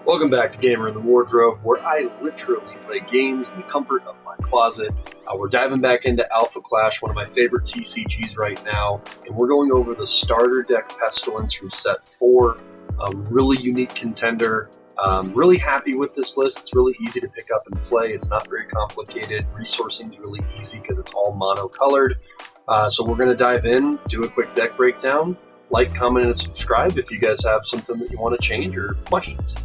Welcome back to Gamer in the Wardrobe, where I literally play games in the comfort of my closet. We're diving back into Alpha Clash, one of my favorite TCGs right now, and we're going over the starter deck Pestilence from set 4. Really unique contender. Really happy with this list. It's really easy to pick up and play. It's not very complicated. Resourcing is really easy because it's all mono-colored. So we're going to dive in, do a quick deck breakdown. Like, comment, and subscribe if you guys have something that you want to change or questions.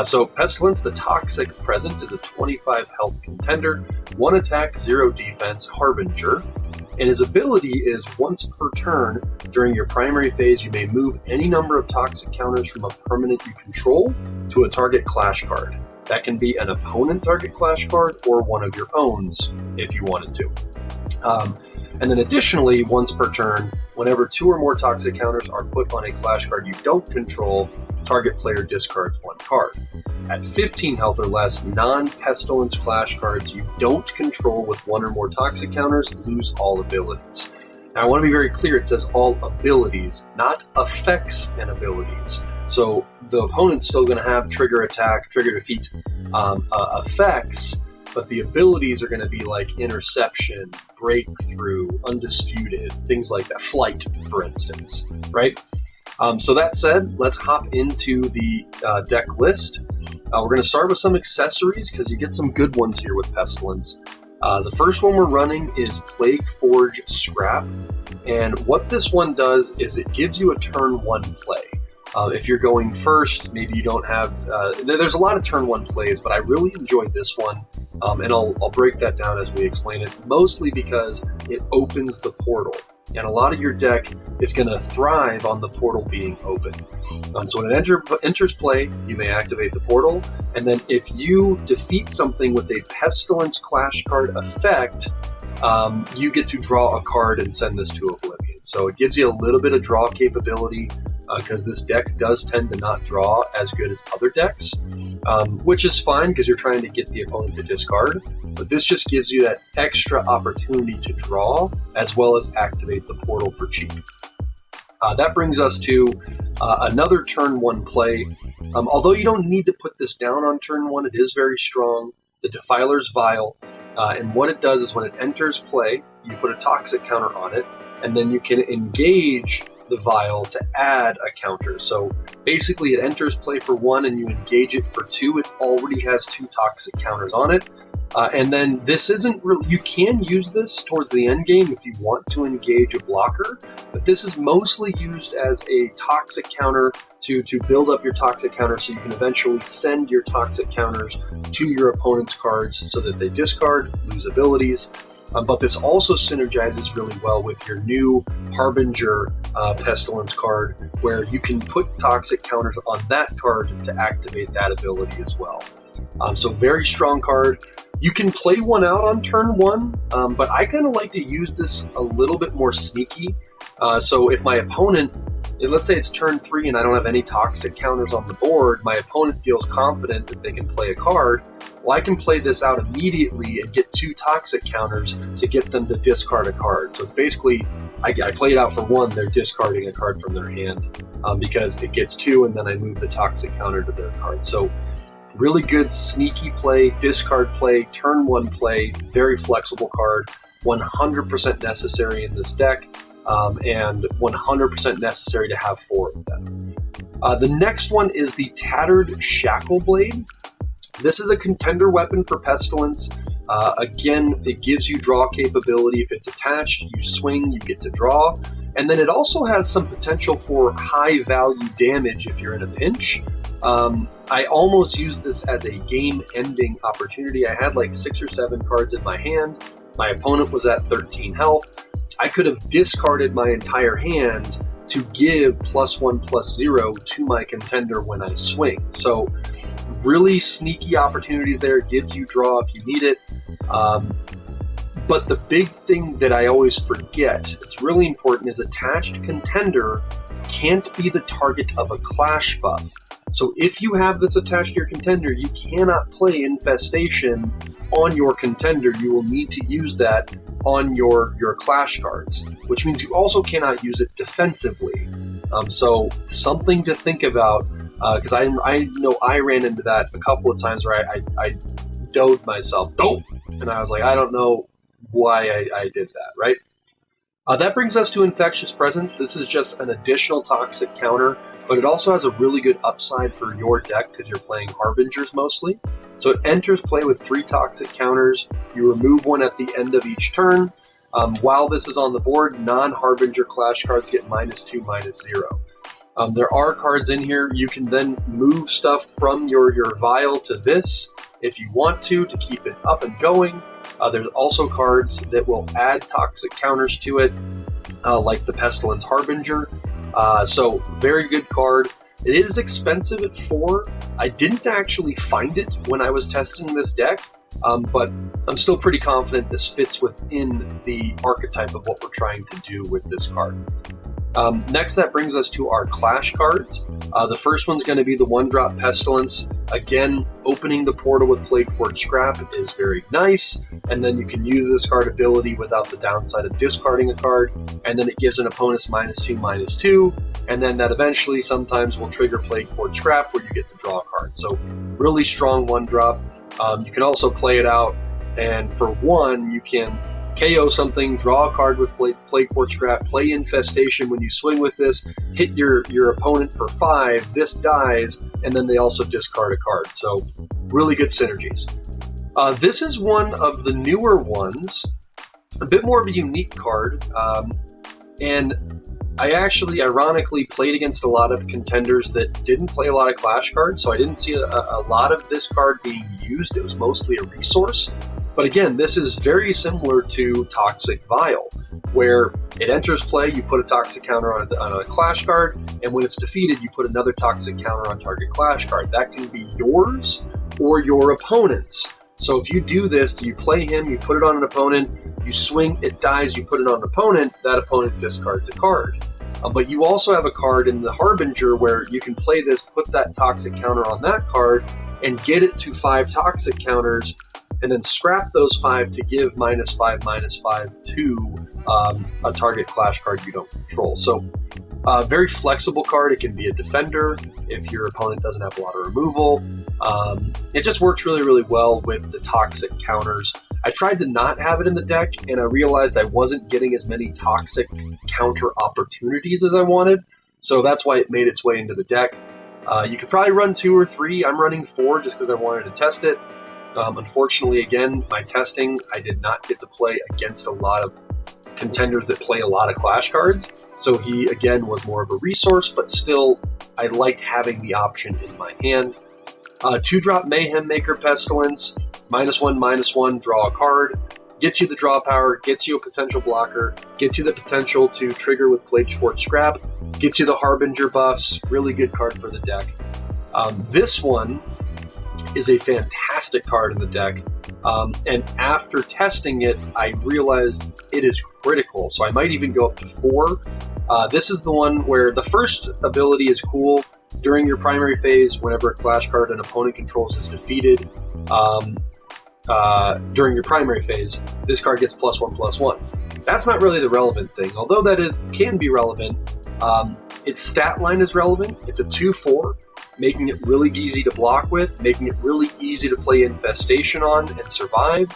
So Pestilence, the Toxic Present, is a 25 health contender, 1 attack, 0 defense, Harbinger, and his ability is once per turn during your primary phase you may move any number of toxic counters from a permanent you control to a target clash card. That can be an opponent target clash card or one of your owns if you wanted to. And then additionally, once per turn, whenever 2 or more toxic counters are put on a clash card you don't control, target player discards 1 card. At 15 health or less, non-Pestilence clash cards you don't control with 1 or more toxic counters lose all abilities. Now I want to be very clear, it says all abilities, not effects and abilities. So the opponent's still going to have trigger attack, trigger defeat effects, but the abilities are going to be like Interception, Breakthrough, Undisputed, things like that. Flight, for instance, right? So that said, let's hop into the deck list. We're going to start with some accessories because you get some good ones here with Pestilence. The first one we're running is Plague Forge Scrap, and what this one does is it gives you a turn 1 play. If you're going first, maybe you don't have... there's a lot of turn 1 plays, but I really enjoyed this one, and I'll break that down as we explain it, mostly because it opens the portal, and a lot of your deck is going to thrive on the portal being open. So when it enters play, you may activate the portal, and then if you defeat something with a Pestilence Clash card effect, you get to draw a card and send this to Oblivion. So it gives you a little bit of draw capability, because this deck does tend to not draw as good as other decks, which is fine because you're trying to get the opponent to discard, but this just gives you that extra opportunity to draw as well as activate the portal for cheap. That brings us to another turn 1 play. Although you don't need to put this down on turn 1, it is very strong, the Defiler's Vial, and what it does is when it enters play, you put a toxic counter on it, and then you can engage the vial to add a counter. So basically it enters play for 1 and you engage it for 2. It already has 2 toxic counters on it. And then this isn't really, you can use this towards the end game if you want to engage a blocker, but this is mostly used as a toxic counter to build up your toxic counter so you can eventually send your toxic counters to your opponent's cards so that they discard, lose abilities. But this also synergizes really well with your new Harbinger Pestilence card, where you can put toxic counters on that card to activate that ability as well. So very strong card. You can play one out on turn 1, but I kind of like to use this a little bit more sneaky. So if my opponent, let's say it's turn 3 and I don't have any toxic counters on the board, my opponent feels confident that they can play a card. Well, I can play this out immediately and get 2 toxic counters to get them to discard a card. So it's basically, I play it out for 1, they're discarding a card from their hand because it gets 2 and then I move the toxic counter to their card. So really good sneaky play, discard play, turn 1 play, very flexible card, 100% necessary in this deck, and 100% necessary to have 4 of them. The next one is the Tattered Shackle Blade. This is a contender weapon for Pestilence. Again, it gives you draw capability. If it's attached, you swing, you get to draw. And then it also has some potential for high value damage if you're in a pinch. I almost used this as a game-ending opportunity. I had like 6 or 7 cards in my hand. My opponent was at 13 health. I could have discarded my entire hand to give +1/+0 to my contender when I swing. So really sneaky opportunities there. It gives you draw if you need it. But the big thing that I always forget that's really important is attached contender can't be the target of a clash buff. So if you have this attached to your contender, you cannot play Infestation on your contender. You will need to use that on your clash cards, which means you also cannot use it defensively. So something to think about because I know I ran into that a couple of times where I doed myself, and I was like, I don't know why I did that, right? That brings us to Infectious Presence. This is just an additional toxic counter, but it also has a really good upside for your deck because you're playing Harbingers mostly. So it enters play with 3 toxic counters. You remove one at the end of each turn. While this is on the board, non-Harbinger Clash cards get -2, -0. There are cards in here. You can then move stuff from your vial to this if you want to keep it up and going. There's also cards that will add toxic counters to it, like the Pestilence Harbinger. So very good card. It is expensive at 4. I didn't actually find it when I was testing this deck, but I'm still pretty confident this fits within the archetype of what we're trying to do with this card. Next, that brings us to our Clash cards. The first one's going to be the 1-drop Pestilence. Again, opening the portal with Plague Forge Scrap is very nice, and then you can use this card ability without the downside of discarding a card, and then it gives an opponent's -2, -2, and then that eventually sometimes will trigger Plague Forge Scrap where you get to draw a card. So really strong 1-drop. You can also play it out, and for 1, you can KO something, draw a card with Plague Forge Scrap, play Infestation. When you swing with this, hit your opponent for 5, this dies, and then they also discard a card. So really good synergies. This is one of the newer ones, a bit more of a unique card, and I actually, ironically, played against a lot of contenders that didn't play a lot of Clash cards, so I didn't see a lot of this card being used. It was mostly a resource. But again, this is very similar to Toxic Vial, where it enters play, you put a toxic counter on a Clash card, and when it's defeated, you put another toxic counter on target Clash card. That can be yours or your opponent's. So if you do this, you play him, you put it on an opponent, you swing, it dies, you put it on an opponent, that opponent discards a card. But you also have a card in the Harbinger where you can play this, put that toxic counter on that card, and get it to 5 toxic counters, and then scrap those 5 to give -5, -5 to a target Clash card you don't control. So very flexible card. It can be a defender if your opponent doesn't have a lot of removal. It just works really, really well with the toxic counters. I tried to not have it in the deck, and I realized I wasn't getting as many toxic counter opportunities as I wanted, so that's why it made its way into the deck. You could probably run 2 or 3. I'm running 4 just because I wanted to test it. Unfortunately, again, my testing, I did not get to play against a lot of contenders that play a lot of Clash cards, so he, again, was more of a resource, but still, I liked having the option in my hand. 2-drop Mayhem Maker Pestilence, -1, -1, draw a card, gets you the draw power, gets you a potential blocker, gets you the potential to trigger with Plague Forge Scrap, gets you the Harbinger buffs, really good card for the deck. This one is a fantastic card in the deck, and after testing it, I realized it is critical, so I might even go up to 4. This is the one where the first ability is cool. During your primary phase, whenever a Clash card an opponent controls is defeated, during your primary phase, this card gets +1/+1. That's not really the relevant thing, although that can be relevant. Its stat line is relevant. It's a 2/4, making it really easy to block with, making it really easy to play Infestation on and survive.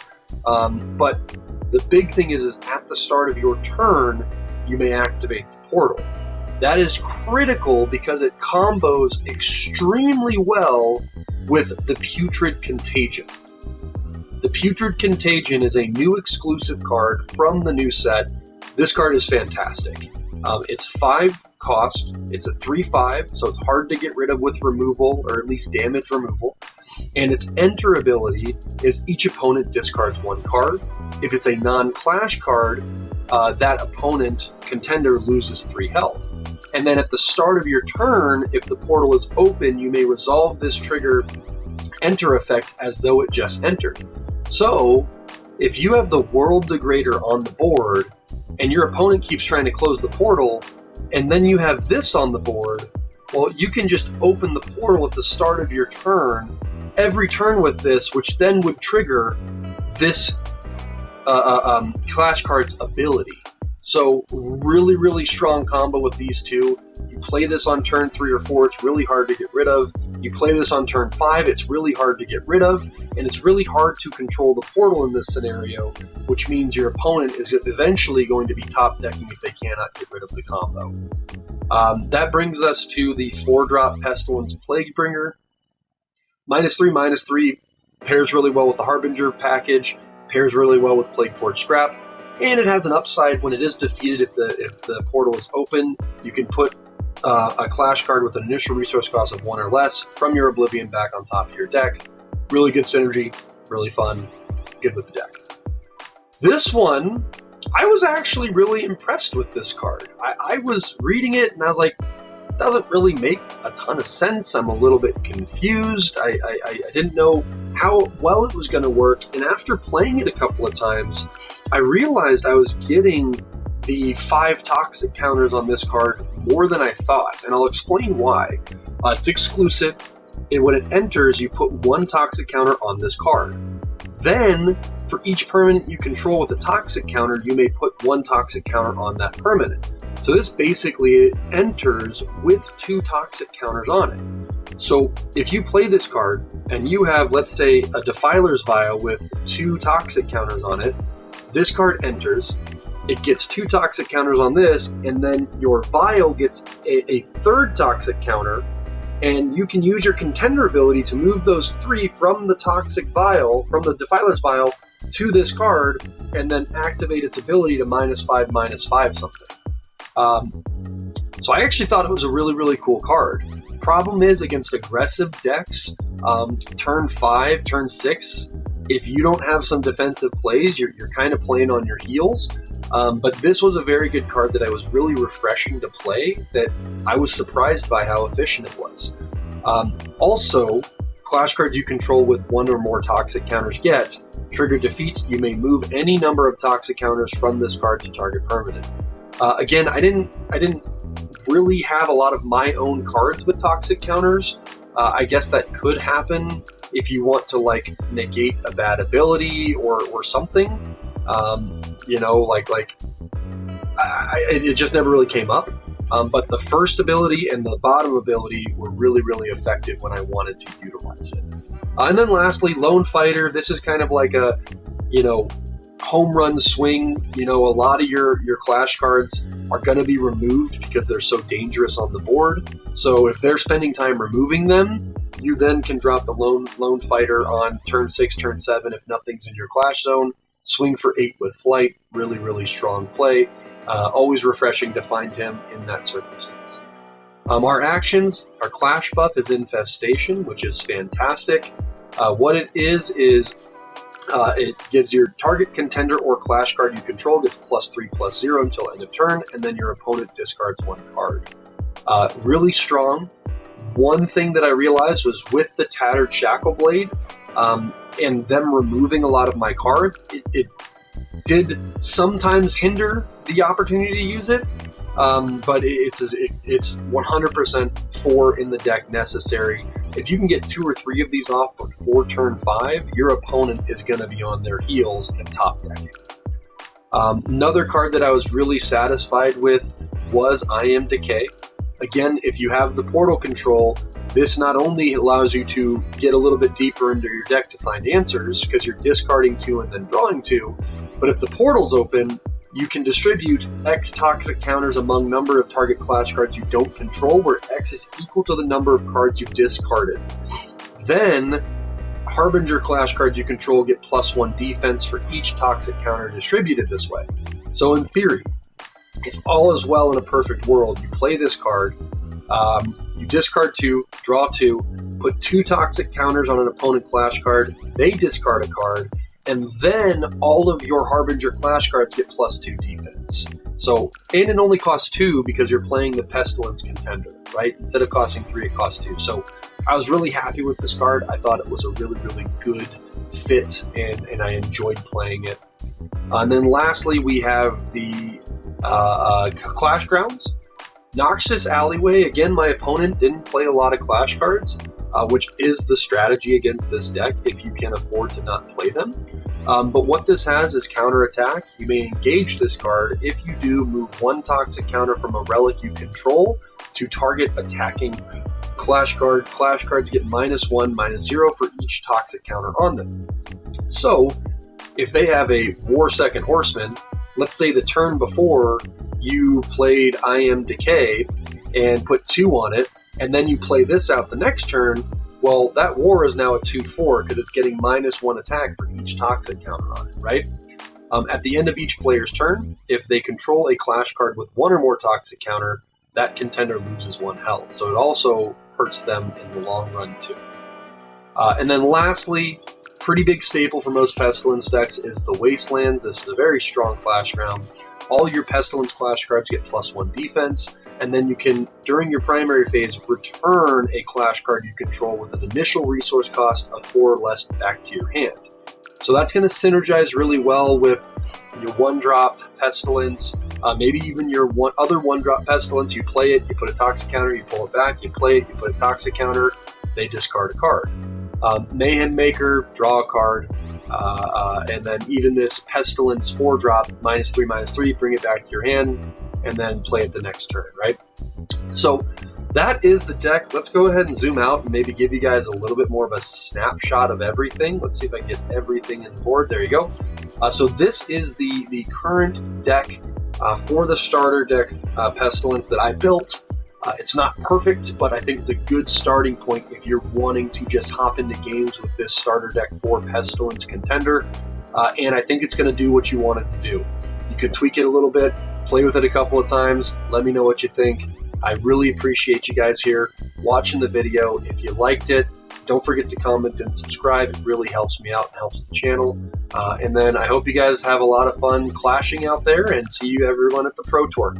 But the big thing is at the start of your turn, you may activate the portal. That is critical because it combos extremely well with the Putrid Contagion. The Putrid Contagion is a new exclusive card from the new set. This card is fantastic. It's 5 cost, it's a 3/5, so it's hard to get rid of with removal, or at least damage removal. And its enter ability is each opponent discards 1 card. If it's a non-Clash card, that opponent contender loses 3 health. And then at the start of your turn, if the portal is open, you may resolve this trigger enter effect as though it just entered. So, if you have the World Degrader on the board, and your opponent keeps trying to close the portal, and then you have this on the board, well, you can just open the portal at the start of your turn, every turn with this, which then would trigger this Clash card's ability. So really, really strong combo with these two. You play this on turn 3 or 4, it's really hard to get rid of. You play this on turn 5, it's really hard to get rid of, and it's really hard to control the portal in this scenario, which means your opponent is eventually going to be top decking if they cannot get rid of the combo. That brings us to the 4-drop Pestilence Plaguebringer. -3/-3 pairs really well with the Harbinger package, pairs really well with Plagueforge Scrap, and it has an upside when it is defeated. If the portal is open, you can put a Clash card with an initial resource cost of 1 or less from your Oblivion back on top of your deck. Really good synergy, really fun, good with the deck. This one, I was actually really impressed with this card. I was reading it and I was like, doesn't really make a ton of sense. I'm a little bit confused. I didn't know how well it was going to work, and after playing it a couple of times, I realized I was getting the 5 toxic counters on this card more than I thought, and I'll explain why. It's exclusive, and when it enters, you put 1 toxic counter on this card. Then, for each permanent you control with a toxic counter, you may put 1 toxic counter on that permanent. So this basically enters with 2 toxic counters on it. So if you play this card, and you have, let's say, a Defiler's Vial with 2 toxic counters on it, this card enters, it gets 2 toxic counters on this, and then your Vial gets a 3rd toxic counter, and you can use your Contender ability to move those 3 from the toxic vial, from the Defiler's Vial, to this card, and then activate its ability to -5/-5 something. So I actually thought it was a really, really cool card. Problem is, against aggressive decks, turn 5, turn 6, if you don't have some defensive plays, you're kind of playing on your heels. But this was a very good card that I was really refreshing to play, that I was surprised by how efficient it was. Also, Clash cards you control with 1 or more toxic counters get trigger defeat. You may move any number of toxic counters from this card to target permanent. Again, I didn't really have a lot of my own cards with toxic counters. I guess that could happen if you want to like negate a bad ability or something. It just never really came up. But the first ability and the bottom ability were really, really effective when I wanted to utilize it. And then lastly, Lone Fighter. This is kind of like a, home run swing. A lot of your Clash cards are going to be removed because they're so dangerous on the board. So if they're spending time removing them, you then can drop the Lone Fighter on turn 6, turn 7 if nothing's in your Clash zone. Swing for 8 with Flight. Really, really strong play. Always refreshing to find him in that circumstance. Our actions, our Clash buff is Infestation, which is fantastic. What it is it gives your target contender or Clash card you control gets +3/+0 until end of turn, and then your opponent discards 1 card. Really strong. One thing that I realized was with the Tattered Shackleblade and them removing a lot of my cards, it did sometimes hinder the opportunity to use it, but it's 100% 4 in the deck necessary. If you can get 2 or 3 of these off before turn 5, your opponent is going to be on their heels and top decking. Another card that I was really satisfied with was I Am Decay. Again, if you have the portal control, this not only allows you to get a little bit deeper into your deck to find answers, because you're discarding 2 and then drawing 2, but if the portal's open, you can distribute X toxic counters among number of target Clash cards you don't control, where X is equal to the number of cards you've discarded. Then, Harbinger Clash cards you control get +1 defense for each toxic counter distributed this way. So in theory, if all is well in a perfect world, you play this card, you discard 2, draw 2, put 2 toxic counters on an opponent Clash card, they discard a card, and then all of your Harbinger Clash cards get +2 defense. So, and it only costs 2 because you're playing the Pestilence Contender, right? Instead of costing 3, it costs 2. So I was really happy with this card. I thought it was a really, really good fit, and I enjoyed playing it. And then lastly, we have the Clash Grounds. Noxious Alleyway. Again, my opponent didn't play a lot of Clash cards, which is the strategy against this deck if you can afford to not play them. But what this has is counterattack. You may engage this card. If you do, move 1 toxic counter from a relic you control to target attacking Clash card. Clash cards get -1, -0 for each toxic counter on them. So if they have a War Second Horseman, let's say the turn before you played I Am Decay and put 2 on it, and then you play this out the next turn, well, that War is now a 2/4 because it's getting -1 attack for each toxic counter on it, right? At the end of each player's turn, if they control a Clash card with 1 or more toxic counter, that contender loses 1 health. So it also hurts them in the long run too. And then lastly, pretty big staple for most Pestilence decks is the Wastelands. This is a very strong Clash ground. All your Pestilence Clash cards get +1 defense, and then you can, during your primary phase, return a Clash card you control with an initial resource cost of 4 or less back to your hand. So that's going to synergize really well with your 1-drop Pestilence, maybe even your other 1-drop Pestilence. You play it, you put a toxic counter, you pull it back, you play it, you put a toxic counter, they discard a card. Mayhem Maker, draw a card, and then even this Pestilence 4-drop, -3/-3, bring it back to your hand, and then play it the next turn, right? So that is the deck. Let's go ahead and zoom out and maybe give you guys a little bit more of a snapshot of everything. Let's see if I can get everything in the board. There you go. So this is the current deck for the starter deck Pestilence that I built. It's not perfect, but I think it's a good starting point if you're wanting to just hop into games with this starter deck for Pestilence Contender. And I think it's going to do what you want it to do. You could tweak it a little bit, play with it a couple of times, let me know what you think. I really appreciate you guys here watching the video. If you liked it, don't forget to comment and subscribe. It really helps me out and helps the channel. And then I hope you guys have a lot of fun clashing out there, and see you everyone at the Pro Tour.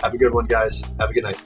Have a good one, guys. Have a good night.